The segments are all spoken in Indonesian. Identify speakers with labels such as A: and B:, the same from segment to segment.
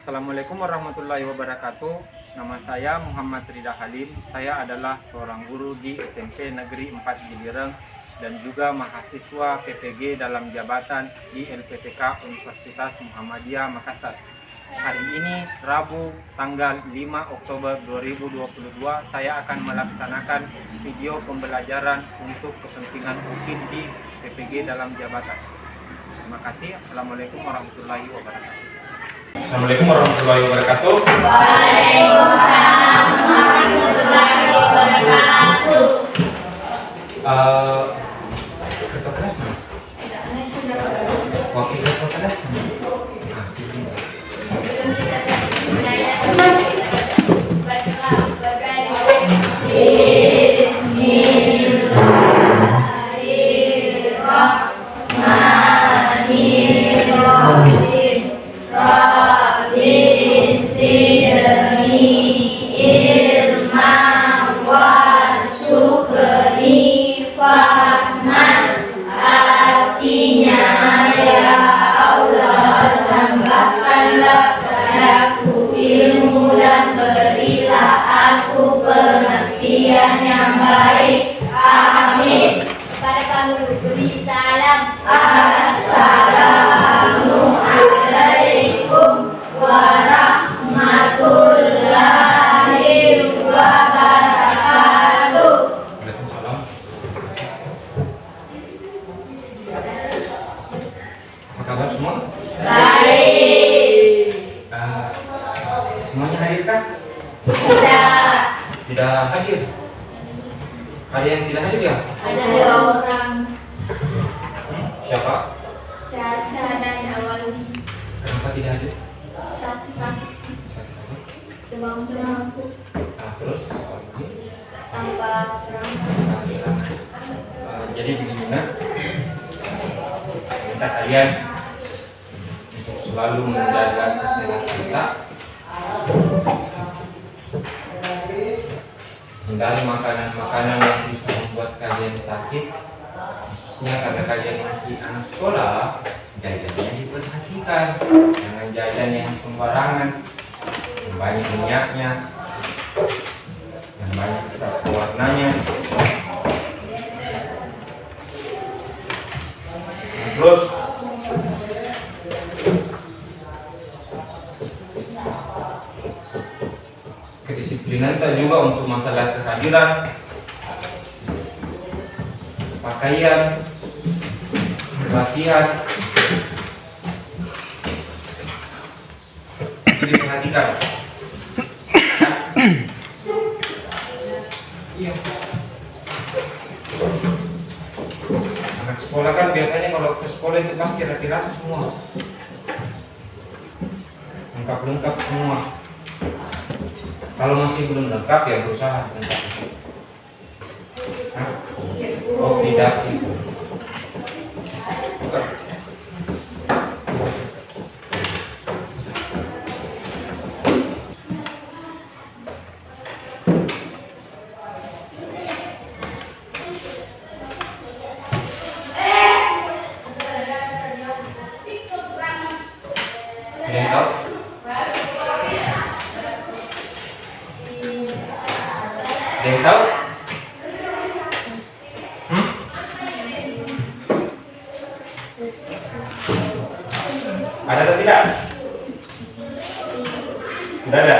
A: Assalamualaikum warahmatullahi wabarakatuh. Nama saya Muhammad Rida Halim. Saya adalah seorang guru di SMP Negeri 4 Gilireng dan juga mahasiswa PPG dalam jabatan di LPTK Universitas Muhammadiyah Makassar. Hari ini Rabu tanggal 5 Oktober 2022 saya akan melaksanakan video pembelajaran untuk kepentingan UKIN di PPG dalam jabatan. Terima kasih. Assalamualaikum warahmatullahi wabarakatuh.
B: Assalamualaikum warahmatullahi wabarakatuh.
C: Waalaikumsalam warahmatullahi wabarakatuh.
B: Ketua kelas mana? Wakil ketua kelas mana?
C: Bismillahirrahmanirrahim. Rabbi zidni ilman warzuqni fahman. Artinya, ya Allah, tambahkanlah padaku ilmu dan berilah aku pengertian yang baik. Amin. Kepada kami beri salam. Assalamualaikum warahmatullahi wabarakatuh.
B: Waalaikumsalam. Apa kabar semua?
C: Baik.
B: Semuanya hadir kah?
C: Tidak.
B: Tidak hadir. Ada yang tidak hadir ya?
C: Ada 2 orang.
B: Siapa?
C: Caca dan Awali.
B: Kenapa tidak hadir?
C: Caca sakit. Demam berlangsung
B: Terus
C: tanpa berangkat.
B: jadi begini, minta kalian untuk selalu menjaga kesehatan kita, hindari makanan-makanan yang bisa membuat kalian sakit, khususnya karena kalian masih anak sekolah. Jajannya diperhatikan, jangan jajan yang sembarangan, yang banyak minyaknya, yang banyak warnanya. Terus kedisiplinan kita juga untuk masalah kehadiran, pakaian, latihan itu diperhatikan. Iya. Anak sekolah kan biasanya kalau ke sekolah itu pasti rapi-rapi semua, lengkap-lengkap semua. Kalau masih belum lengkap ya berusaha lengkap. Oh tidak sih. Ada yang tahu? Ada yang tahu? Ada atau tidak? Tidak ada.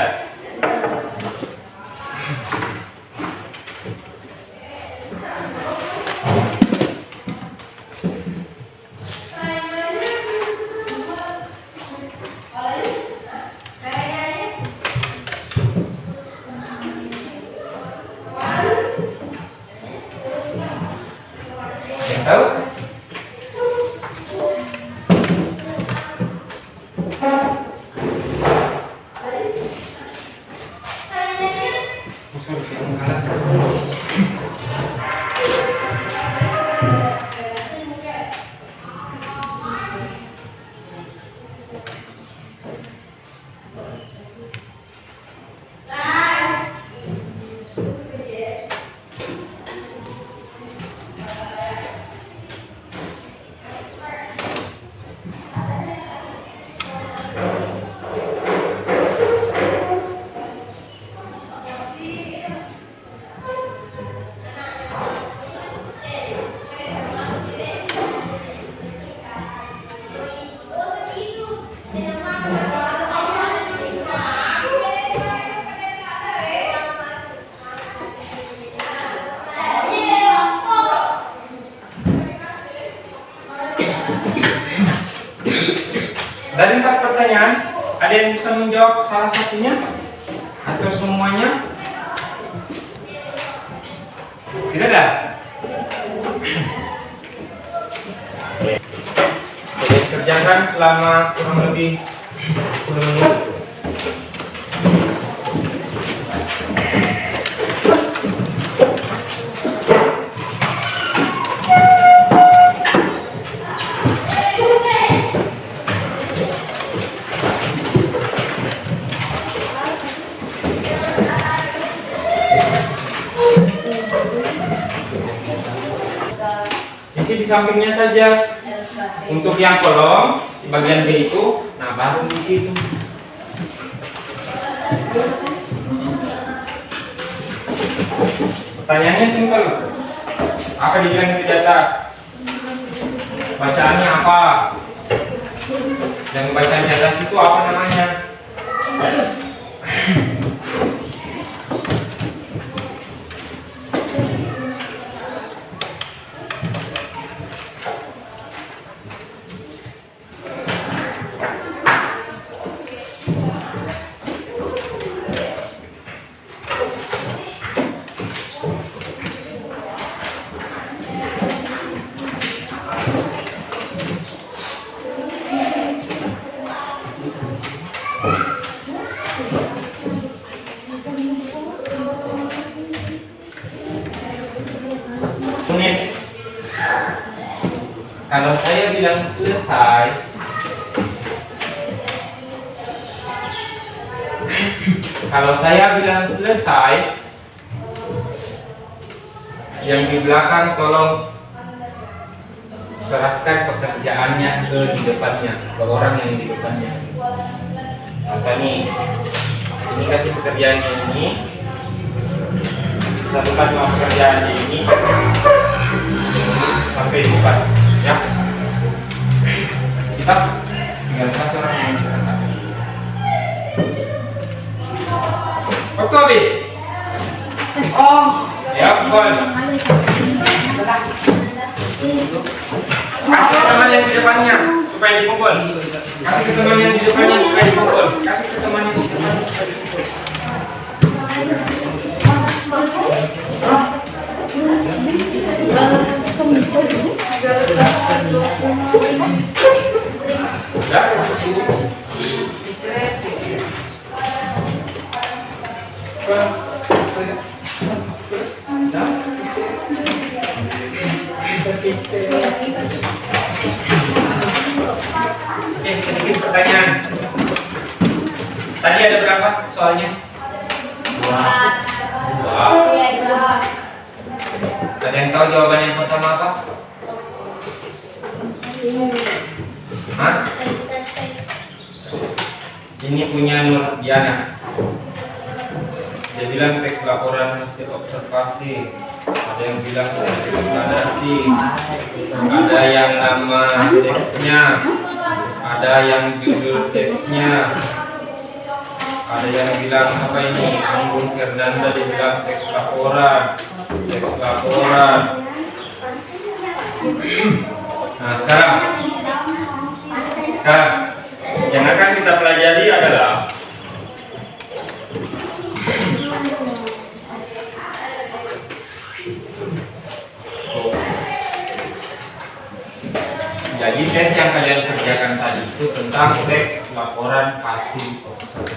B: Yang tahu? Ada yang bisa menjawab salah satunya atau semuanya? Tidak ada. Oke, kerjakan selama kurang lebih 10 menit. Isi di sampingnya saja. Untuk yang kolom di bagian B itu, nah baru di situ. Pertanyaannya simpel. Apa dibilang itu di atas? Bacaannya apa? Yang bacaan di atas itu apa namanya? Menit. Kalau saya bilang selesai, yang di belakang tolong serahkan pekerjaannya ke di depannya, ke orang yang di depannya. Maka nih, ini kasih pekerjaannya ini, satu kasih pekerjaannya ini sampai di depan, ya. Kita tinggal kasih orang yang di depan. Waktu habis. Oh, ya, pukul. Kasih ke teman yang di depannya supaya dipukul. Kasih ke teman yang di depannya supaya dipukul. Kasih ke teman yang di depannya supaya dipukul. Oke, sedikit pertanyaan. Tadi ada berapa soalnya? Dua. Ada yang tahu jawaban yang pertama apa? Hah? Ini punya Nur Diana. Dia bilang teks laporan hasil observasi. Ada yang bilang teks eksplanasi. Ada yang nama teksnya. Ada yang judul teksnya. Ada yang bilang apa ini? Anggun Fernanda dibilang teks laporan. Teks laporan. Nah sekarang yang akan kita pelajari adalah jadi tes yang kalian kerjakan tadi itu tentang teks laporan hasil observasi.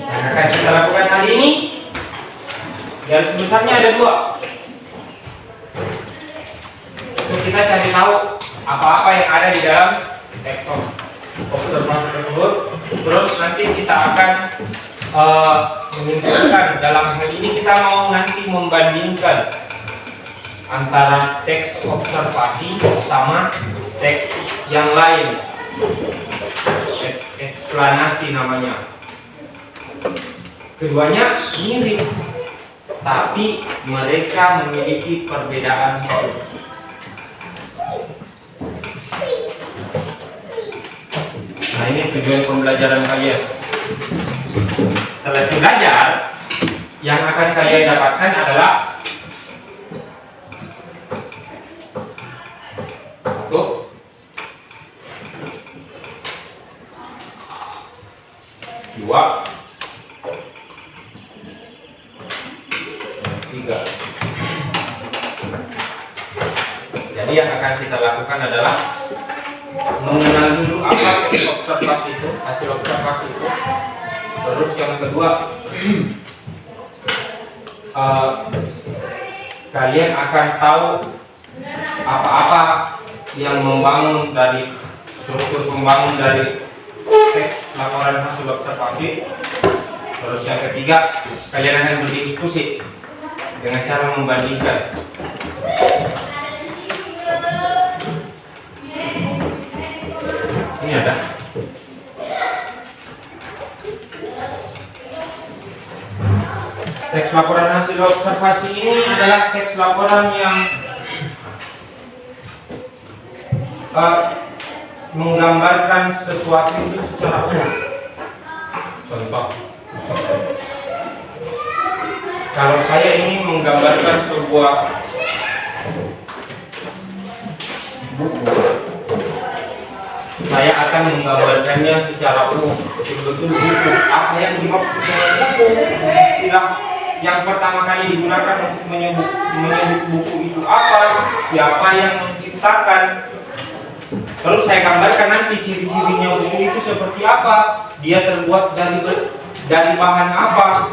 B: Yang akan kita lakukan hari ini garis besarnya ada dua. Untuk kita cari tahu apa-apa yang ada di dalam teks observasi tersebut. Terus nanti kita akan menyimpulkan. Dalam hal ini kita mau nanti membandingkan antara teks observasi sama teks yang lain, teks eksplanasi namanya. Keduanya mirip, tapi mereka memiliki perbedaan khusus. Nah ini tujuan pembelajaran kalian. Selesai belajar, yang akan kalian dapatkan adalah Jadi yang akan kita lakukan adalah mengenal dulu apa observasi itu, hasil observasi itu. Terus yang kedua, kalian akan tahu apa-apa yang membangun dari struktur pembangun dari teks laporan hasil observasi. Terus yang ketiga, kalian akan berdiskusi dengan cara membandingkan. Ini ada. Teks laporan hasil observasi ini adalah teks laporan yang menggambarkan sesuatu itu secara umum. Contoh, kalau saya ingin menggambarkan sebuah buku, saya akan menggambarkannya secara umum, betul-betul buku. Apa yang dimaksud dengan buku? Istilah yang pertama kali digunakan untuk menyebut buku itu apa, siapa yang menciptakan. Terus saya gambarkan nanti ciri-cirinya buku itu seperti apa, dia terbuat dari bahan apa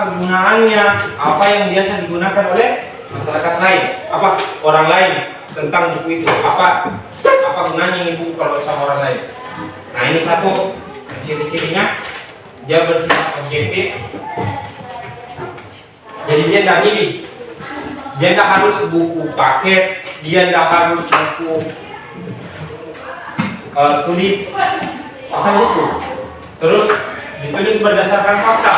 B: kegunaannya, apa yang biasa digunakan oleh masyarakat lain, apa orang lain tentang buku itu, apa gunanya ini buku kalau sama orang lain. Nah ini satu ciri-cirinya, dia bersifat objektif. Jadi dia tidak milih, dia tidak harus buku paket, dia tidak harus buku tulis pasang buku. Terus ditulis berdasarkan fakta,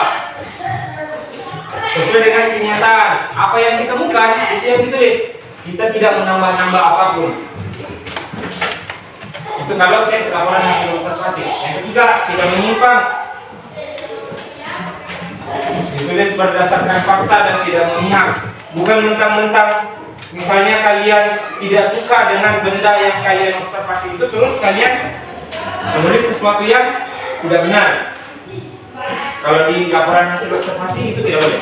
B: sesuai dengan kenyataan. Apa yang ditemukan itu yang ditulis. Kita tidak menambah-nambah apapun. Itu kalau teks laporan hasil observasi. Yang ketiga, tidak menyimpang. Ditulis berdasarkan fakta dan tidak memihak. Bukan mentang-mentang misalnya kalian tidak suka dengan benda yang kalian observasi itu, terus kalian menulis sesuatu yang tidak benar. Kalau di laporan hasil observasi itu tidak boleh.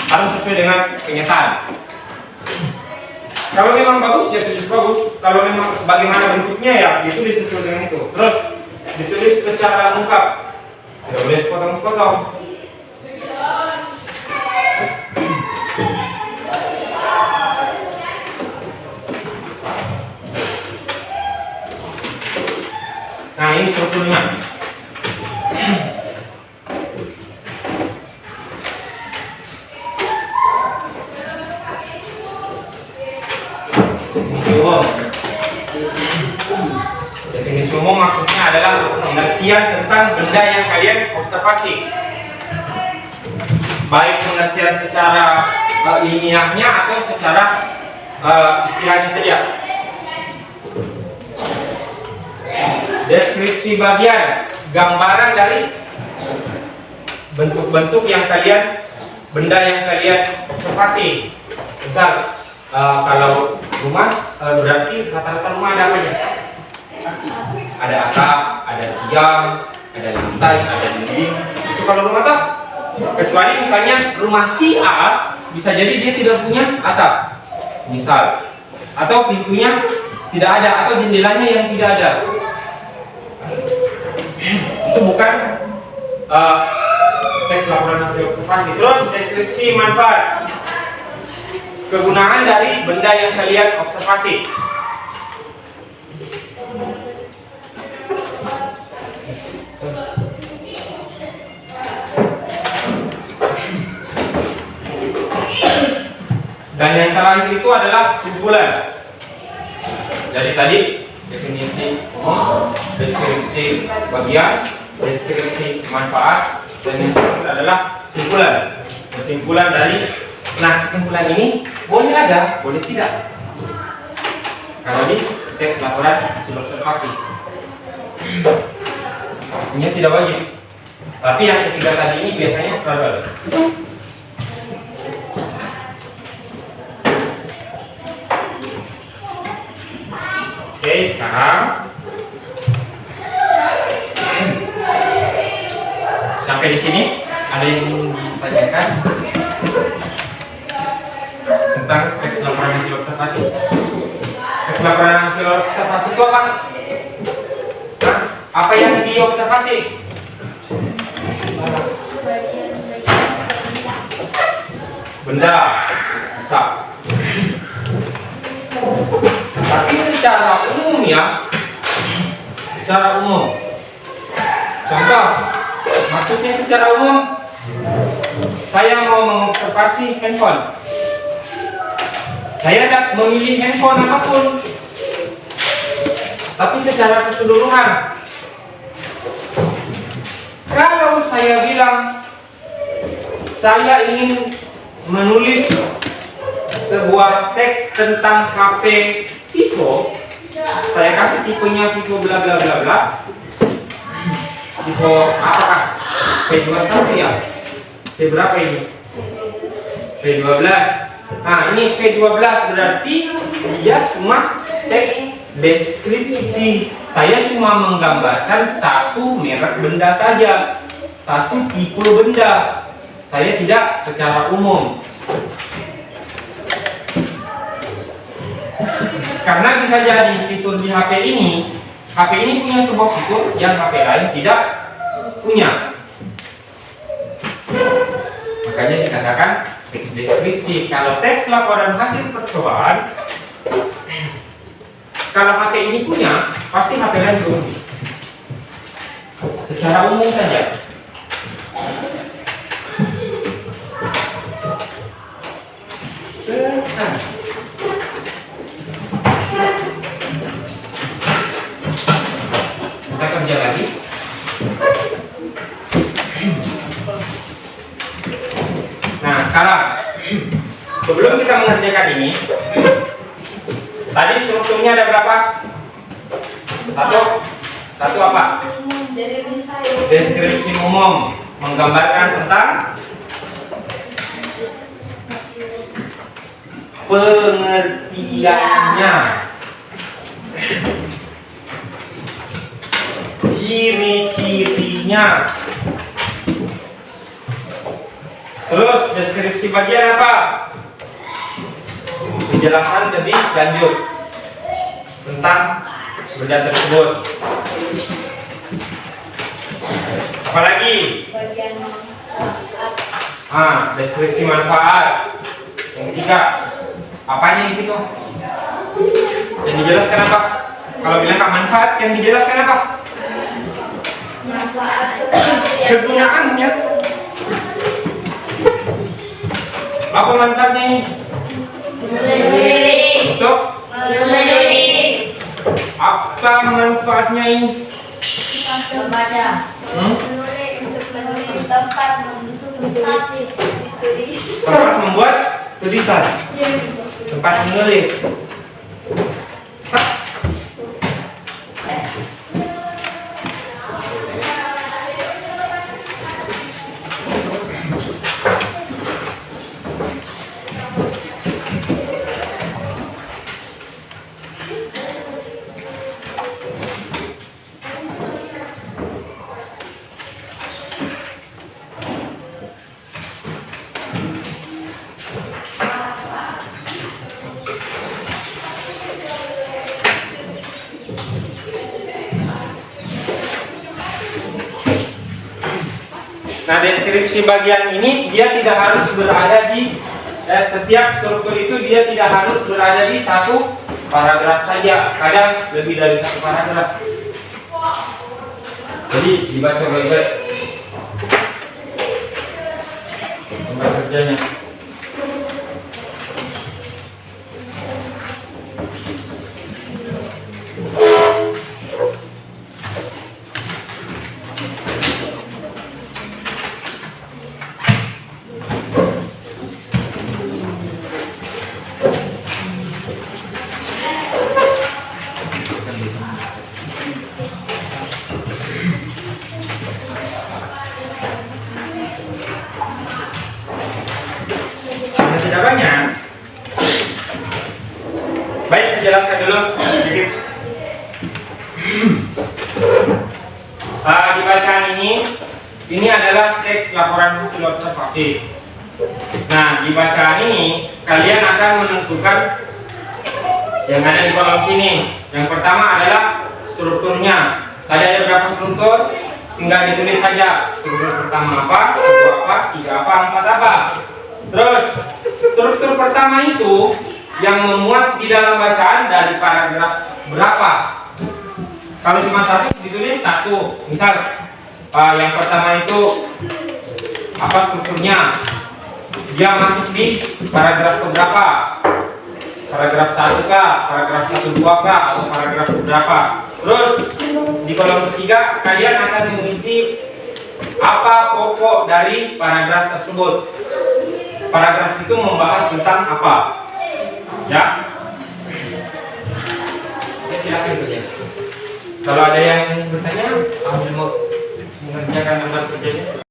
B: Harus sesuai dengan kenyataan. Kalau memang bagus ya tulis bagus. Kalau memang bagaimana bentuknya ya ditulis sesuai dengan itu. Terus ditulis secara lengkap. Tidak boleh sepotong-sepotong. Nah ini strukturnya. Definisi umum maksudnya adalah pengertian tentang benda yang kalian observasi, baik pengertian secara ilmiahnya atau secara istilahnya saja. Deskripsi bagian, gambaran dari bentuk-bentuk yang benda yang kalian observasi. Misal kalau rumah, berarti rata-rata rumah ada apa ya? Ada atap, ada tiang, ada lantai, ada dinding. Itu kalau rumah tak. Kecuali misalnya rumah si A, bisa jadi dia tidak punya atap, misal, atau pintunya tidak ada, atau jendelanya yang tidak ada. Itu bukan teks laporan hasil observasi. Terus deskripsi manfaat, kegunaan dari benda yang kalian observasi. Dan yang terakhir itu adalah simpulan. Jadi tadi definisi umum, deskripsi bagian, deskripsi manfaat, dan yang terakhir adalah simpulan. Kesimpulan dari, nah kesimpulan ini boleh ada, boleh tidak. Kalau di teks laporan hasil observasi, ini tidak wajib. Tapi yang ketiga tadi ini biasanya selalu ada. Oke, sekarang sampai di sini ada yang ingin ditanyakan tentang teks laporan hasil observasi? laporan hasil observasi itu apa? Hah? Apa yang diobservasi? Benda. Bisa. Tapi secara umum ya, secara umum. Contoh, maksudnya secara umum, saya mau mengobservasi handphone. Saya tidak memilih handphone apapun, tapi secara keseluruhan. Kalau saya bilang saya ingin menulis sebuah teks tentang HP Vivo, saya kasih tipenya Vivo bla bla bla bla. Vivo apakah? V21 ya? V berapa ini? V12. Nah, ini V12 berarti dia cuma teks deskripsi. Saya cuma menggambarkan satu merek benda saja, satu tipe benda. Saya tidak secara umum. Karena bisa jadi fitur di HP ini punya sebuah fitur yang HP lain tidak punya. Makanya dikatakan teks deskripsi. Kalau teks laporan hasil percobaan, kalau HP ini punya, pasti HP lain belum. Secara umum saja. Kita kerja lagi. Nah, sekarang sebelum kita mengerjakan ini, tadi strukturnya ada berapa? Satu apa? Deskripsi umum, menggambarkan tentang pengertiannya, ciri-cirinya. Terus deskripsi bagian apa? Penjelasan lebih lanjut tentang benda tersebut. Apalagi? Deskripsi manfaat. Yang ketiga, apanya di situ? Yang dijelaskan apa? Kalau bilang manfaat, yang dijelaskan apa?
C: Manfaat sesuatu yang
B: Kegunaannya. Apa manfaatnya ini?
C: menulis.
B: Untuk
C: Menulis.
B: apa manfaatnya ini?
C: Membaca.
B: Menulis
C: untuk menulis tempat untuk menulis.
B: Tempat membuat tulisan. Tempat menulis. Nah, deskripsi bagian ini dia tidak harus berada di setiap struktur itu dia tidak harus berada di satu paragraf saja. Kadang lebih dari satu paragraf. Jadi dibaca baik-baik. Tempat kerjanya. Tidak banyak. Baik, saya jelaskan dulu sedikit. Di bacaan ini adalah teks laporan hasil observasi. Nah, di bacaan ini kalian akan menentukan yang ada di kolom sini. Yang pertama adalah strukturnya. Tadi ada berapa struktur? Tinggal ditulis saja. Struktur pertama apa, kedua apa, tiga apa, empat apa. Terus struktur pertama itu yang memuat di dalam bacaan dari paragraf berapa? Kalau cuma satu ditulis satu. Misal yang pertama itu apa strukturnya? Dia masuk di paragraf berapa? Paragraf 1 kah? Paragraf 12 kah? Atau paragraf berapa? Terus di kolom ketiga kalian akan mengisi apa pokok dari paragraf tersebut. Paragraf itu membahas tentang apa? Ya. Oke, silakan kerja. Kalau ada yang bertanya sambil mau mengerjakan lembar kerjanya.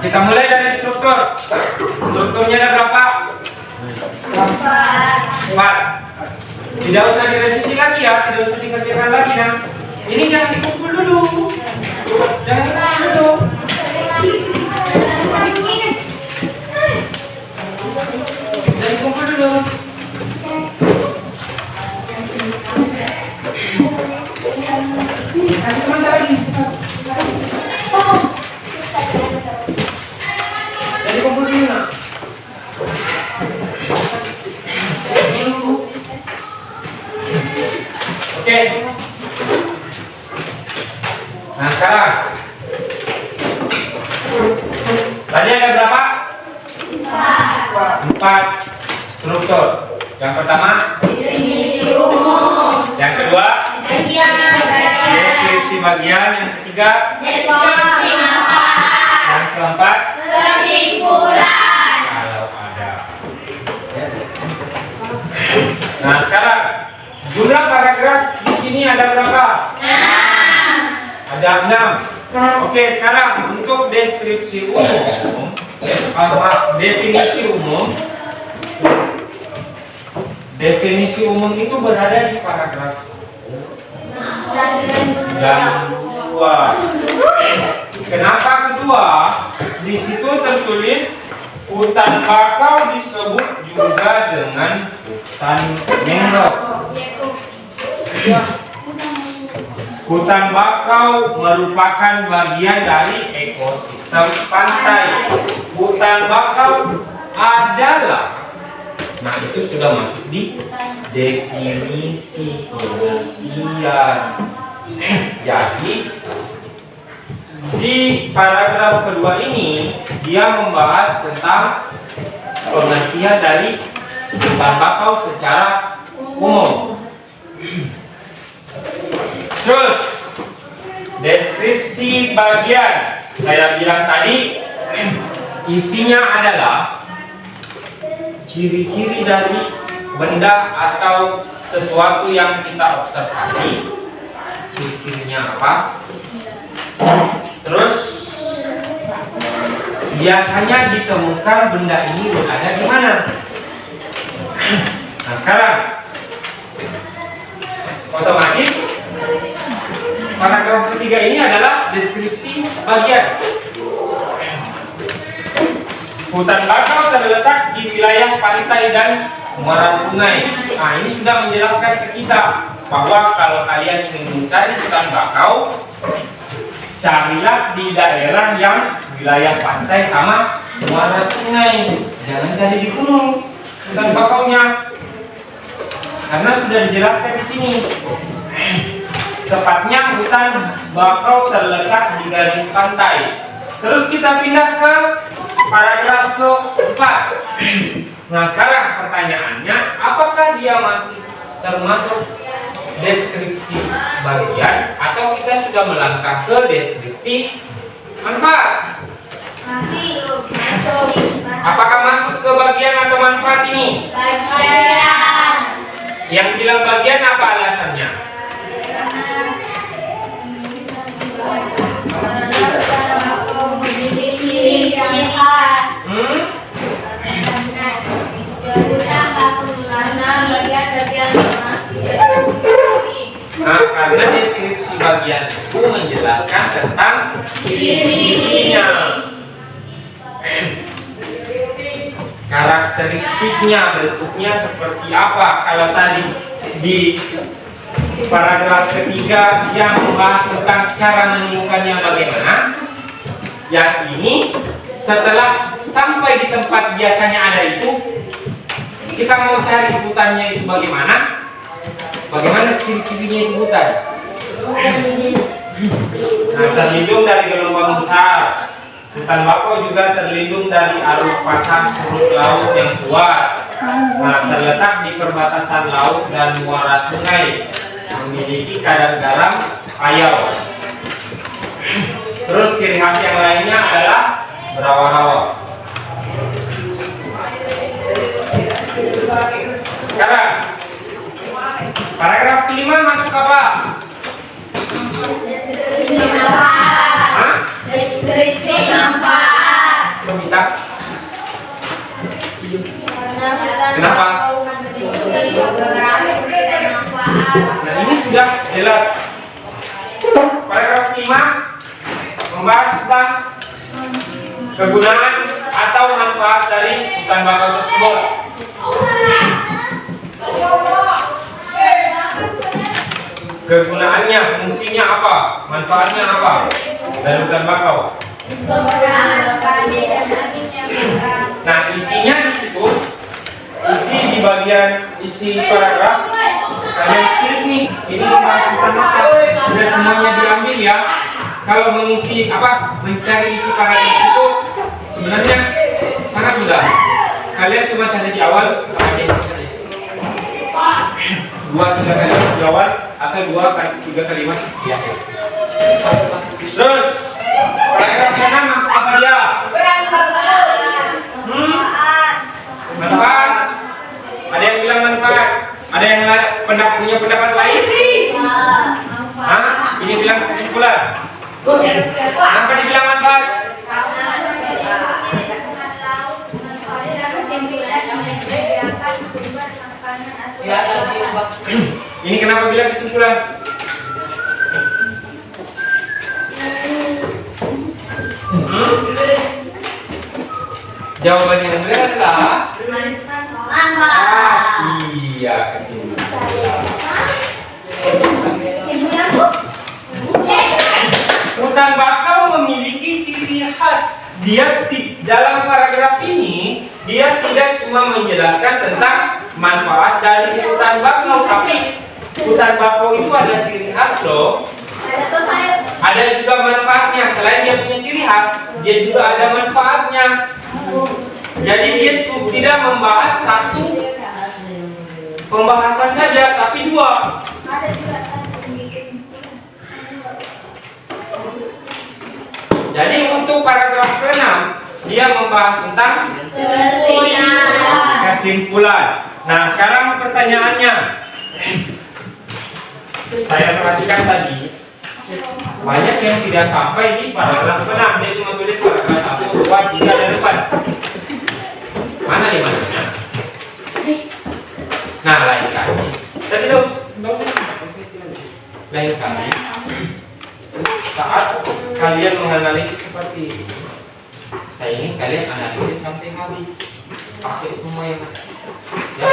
B: Kita mulai dari struktur. Strukturnya ada berapa? 4. Tidak usah direvisi lagi ya, tidak usah dikerjakan lagi nah. Ini jangan dikumpul dulu. Jangan dikumpul dulu. Jangan dikumpul dulu. Kasih sebentar lagi. Jadi kumpul dulu nak. Oke. Nah sekarang tadi ada berapa? 4 struktur. Yang pertama
C: Definisi umum.
B: yang kedua deskripsi bagian, yang ketiga
C: Deskripsi manfaat.
B: yang keempat
C: Kesimpulan.
B: kalau ada. Nah sekarang jumlah paragraf di sini ada berapa? 6. Ada 6. Oke, sekarang untuk deskripsi umum, definisi umum. Definisi umum itu berada di paragraf 1 dan 2. Kenapa kedua? Di situ tertulis hutan bakau disebut juga dengan hutan mangrove. Hutan bakau merupakan bagian dari ekosistem pantai. Hutan bakau adalah, nah itu sudah masuk di definisi pengertian. Jadi di paragraf kedua ini dia membahas tentang pengertian dari hutan bakau secara umum. Terus deskripsi bagian saya bilang tadi isinya adalah ciri-ciri dari benda atau sesuatu yang kita observasi. Ciri-cirinya apa? Terus biasanya ditemukan benda ini berada di mana? Nah sekarang otomatis paragraf ketiga ini adalah deskripsi bagian. Hutan bakau terletak di wilayah pantai dan muara sungai. Nah ini sudah menjelaskan ke kita bahwa kalau kalian ingin mencari hutan bakau, carilah di daerah yang wilayah pantai sama muara sungai. Jangan cari di gunung hutan bakaunya, karena sudah dijelaskan di sini. Tepatnya hutan bakau terletak di garis pantai. Terus kita pindah ke paragraf keempat. Nah sekarang pertanyaannya, apakah dia masih termasuk deskripsi bagian atau kita sudah melangkah ke deskripsi manfaat?
C: Masuk.
B: Apakah masuk ke bagian atau manfaat ini?
C: Bagian.
B: Yang bilang bagian apa alasannya? Nah, karena deskripsi bagian itu menjelaskan tentang ciri-cirinya, karakteristiknya, bentuknya seperti apa. Kalau tadi di paragraf ketiga yang membahas tentang cara menemukannya bagaimana, yang ini setelah sampai di tempat biasanya ada itu, kita mau cari hutannya itu bagaimana? Bagaimana ciri-cirinya itu hutan? Nah, terlindung dari gelombang besar. Hutan bakau juga terlindung dari arus pasang surut laut yang kuat. Nah, terletak di perbatasan laut dan muara sungai. Memiliki kadar garam payau. Terus ciri khas yang lainnya adalah berawa-rawa. Sekarang paragraf kelima masuk apa? Hah?
C: Deskripsi manfaat.
B: Kok bisa? Kenapa? Nah ini sudah jelas. Paragraf 5 membahas tentang kegunaan atau manfaat dari hutan bakau tersebut. Kegunaannya, fungsinya apa, manfaatnya apa dari hutan bakau. Nah isinya di situ, isi di bagian isi paragraf kalian tulis nih, ini membahas hutan bakau. Udah semuanya diambil ya. Kalau mengisi apa, mencari isi paragraf itu sebenarnya sangat mudah. Kalian cuma cari di awal sama di akhir. 2-3 kalimat di awal atau 2-3 kalimat di akhir. Terus paragraf 6 masuk apa dia? Manfaat. Ada yang bilang manfaat. Ada yang punya pendapat lain? Hah? Ini bilang kesimpulan. Kenapa dibilang manfaat? Ini kenapa bilang kesimpulan? Jawaban yang benar adalah iya, kesimpulan. Hutan bakau memiliki ciri khas. Dia dalam paragraf ini dia tidak cuma menjelaskan tentang manfaat dari hutan bakau, tapi hutan bakau itu ada ciri khas loh. Ada juga manfaatnya. Selain dia punya ciri khas, dia juga ada manfaatnya. Jadi dia tidak membahas satu pembahasan saja, tapi dua. Jadi untuk paragraf ke-6 dia membahas tentang kesimpulan. Nah, sekarang pertanyaannya. Saya perhatikan tadi banyak yang tidak sampai di paragraf ke-6. Dia cuma tulis paragraf 1, 2, 3 dan 4. Mana 5-nya? Nah, lain kali. Saya tidak usah lain kali. Saat kalian menganalisis seperti ini, saya ingin kalian analisis sampai habis, pakai semua yang ada. Ya.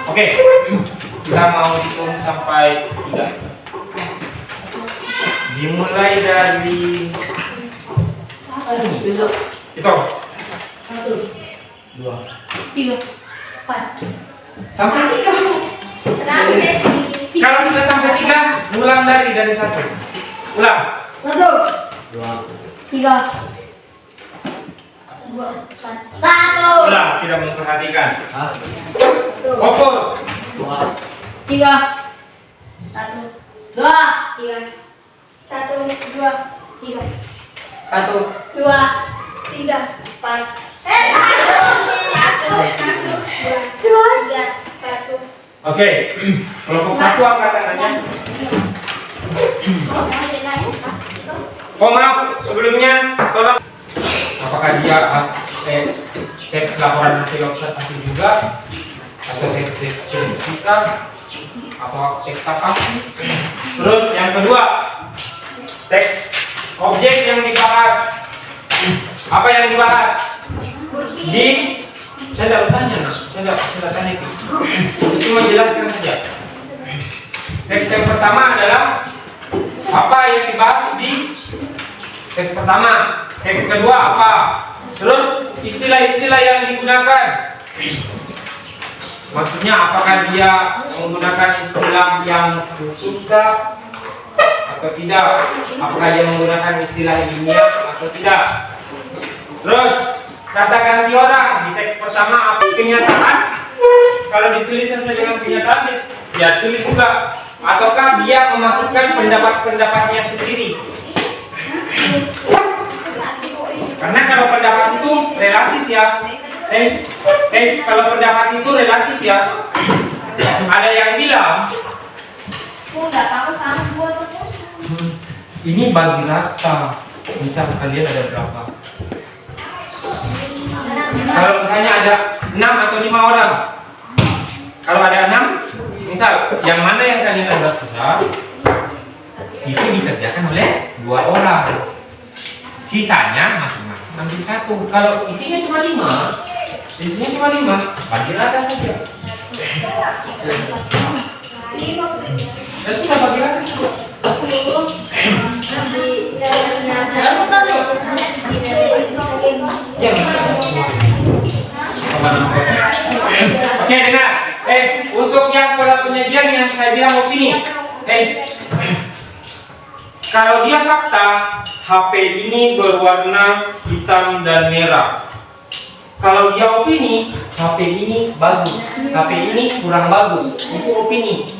B: Oke, kita mau hitung sampai 3. Dimulai dari sini. Itu 2,
C: 3, 4.
B: sampai 3. Kalau sudah sampai 3, ulang dari 1. Ulang.
C: 1, 2, 3, 2, 1.
B: Ulang, tidak memperhatikan. Fokus.
C: 2, 3, 1, 2, 3, 1, 2, 3, 1, 2, 3, 4. 1, 2, 3, 1.
B: Oke, kelompok 1 angkat tangannya. Oh maaf, sebelumnya tolong. Apakah dia teks laporan hasil observasi juga, atau teks fisika, atau teks apa? Terus yang kedua, teks objek yang dibahas. Apa yang dibahas? Saya tidak bertanya, nak. Saya tidak tanya itu. Cuma menjelaskan saja. Teks yang pertama adalah apa yang dibahas di teks pertama. Teks kedua apa? Terus istilah-istilah yang digunakan. Maksudnya apakah dia menggunakan istilah yang khusus kah? Atau tidak? Apakah dia menggunakan istilah ilmiah atau tidak? Terus kata ganti orang di teks pertama apa? Kenyataan. Kalau ditulis sesuai dengan kenyataan, dia tulis juga. Ataukah dia memasukkan pendapat-pendapatnya sendiri? Karena kalau pendapat itu relatif ya. Kalau pendapat itu relatif ya. Ada yang bilang ini bagi rata. Misal kalian ada berapa? Kalau misalnya ada 6 atau 5 orang. Kalau ada 6, misal yang mana yang kalian anggap susah, itu dikerjakan oleh 2 orang. Sisanya masing-masing ambil 1. Kalau isinya cuma 5, bagi rata saja. Dan sudah bagi rata juga. Oke, dengar. Untuk yang pola penyajian yang saya bilang opini. Kalau dia fakta, HP ini berwarna hitam dan merah. Kalau dia opini, HP ini bagus, HP ini kurang bagus. Itu opini.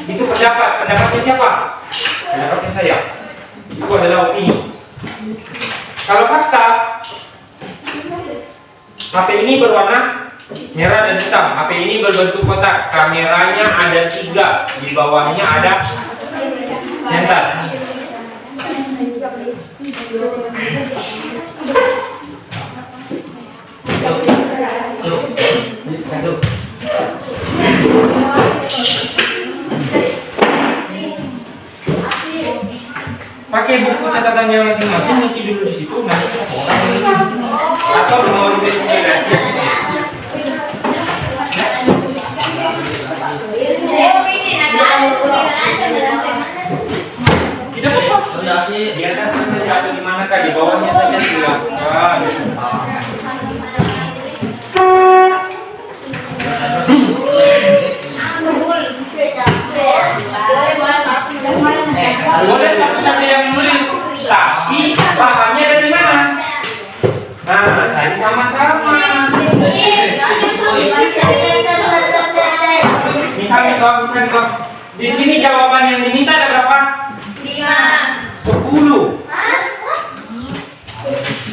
B: Itu pendapat. Pendapatnya siapa? Pendapatnya saya. Itu adalah opini. Kalau fakta, HP ini berwarna merah dan hitam. HP ini berbentuk kotak. Kameranya ada 3. Di bawahnya ada sensor. Pakai buku catatannya masing-masing, isi dulu di situ, nanti orang isi di sini. Atau mau tulis sendiri. Kita di atas saja atau di manakah, di bawahnya saja sudah. Boleh satu-satu yang menulis, tapi bahannya dari mana? Nah, cari sama-sama. Misalnya kok, di sini jawaban yang diminta ada berapa?
C: 5,
B: 10.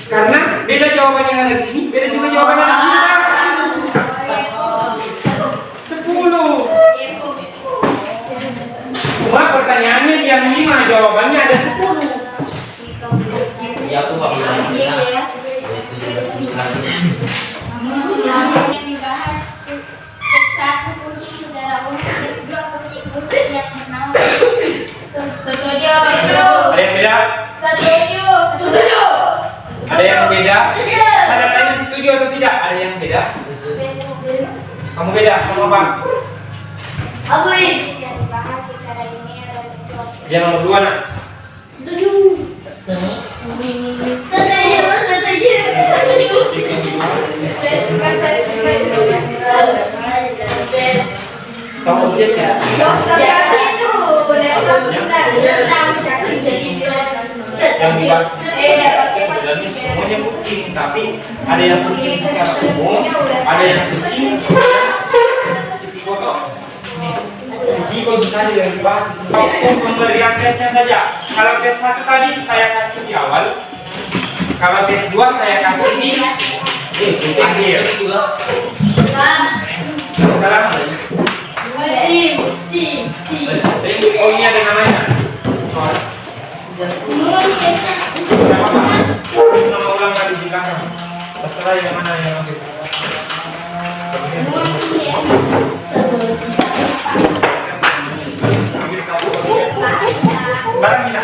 B: Karena beda jawaban yang ada di sini, beda juga jawaban yang ada di sini. Pak. 10. Cuma pertanyaannya yang 5, jawabannya ada 10.
D: Ya aku nggak bilang bilang.
C: Yes. Yang dibahas satu kunci saudara umum, dua kunci yang menang. Setuju.
B: Ada yang beda?
C: Setuju. Setuju.
B: Ada yang beda? Saya tanya setuju atau tidak? Ada yang beda? Kamu beda? Kamu apa?
C: Aku yang dibahas secara ini adalah
B: Yang nomor 2 nak?
C: setuju. Setuju.
B: Kamu objek ya? Yang dibahas sebenarnya semuanya kucing, tapi ada yang kucing secara umum, ada yang kucing seperti foto. Nih, kok bisa yang dibahas di sini. Untuk pemberian tesnya saja. Kalau tes 1 tadi saya kasih di awal, kalau tes 2 saya kasih di akhir. Sekarang, oh ini ada namanya. Soal. Terus nama ulang lagi di belakang. Terserah yang mana yang ambil. Ambil satu. Sekarang tidak.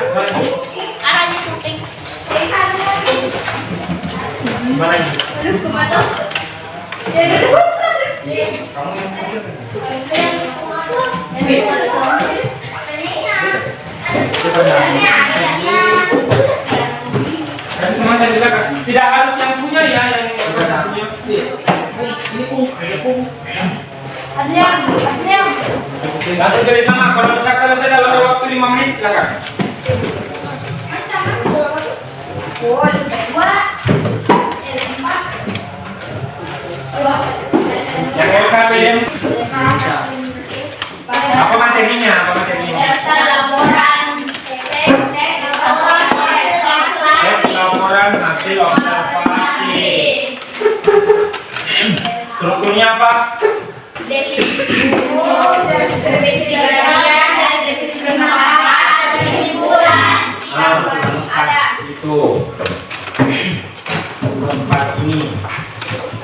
C: Arahnya syuting.
B: Mana ini? Kamu yang tidak harus yang punya ya, yang punya. Ini langsung jadi sama. Kalau bisa selesai dalam waktu 5 menit silakan. Yang LKPM apa materinya? Apa materinya? Laporan hasil observasi. Strukturnya apa?
C: Definisi umum, definisi bagian, dan definisi permasalahan, definisi kesimpulan. Ada.
B: Itu. 4 ini.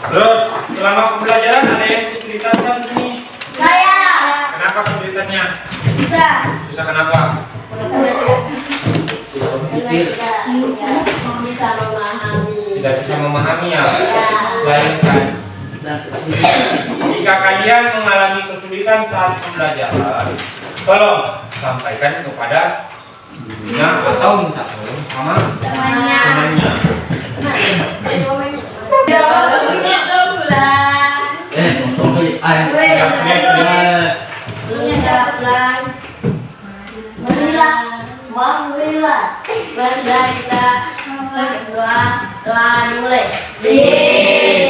B: Terus selama pembelajaran ada yang kesulitan kan ini?
C: Saya.
B: Kenapa kesulitannya?
C: Bisa.
B: Susah kenapa?
C: Bisa memahami.
B: Tidak bisa memahami ya. Lain kan. Jika kalian mengalami kesulitan saat pembelajaran, tolong sampaikan kepada gurunya atau minta tolong sama temannya.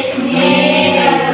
C: Bismillah.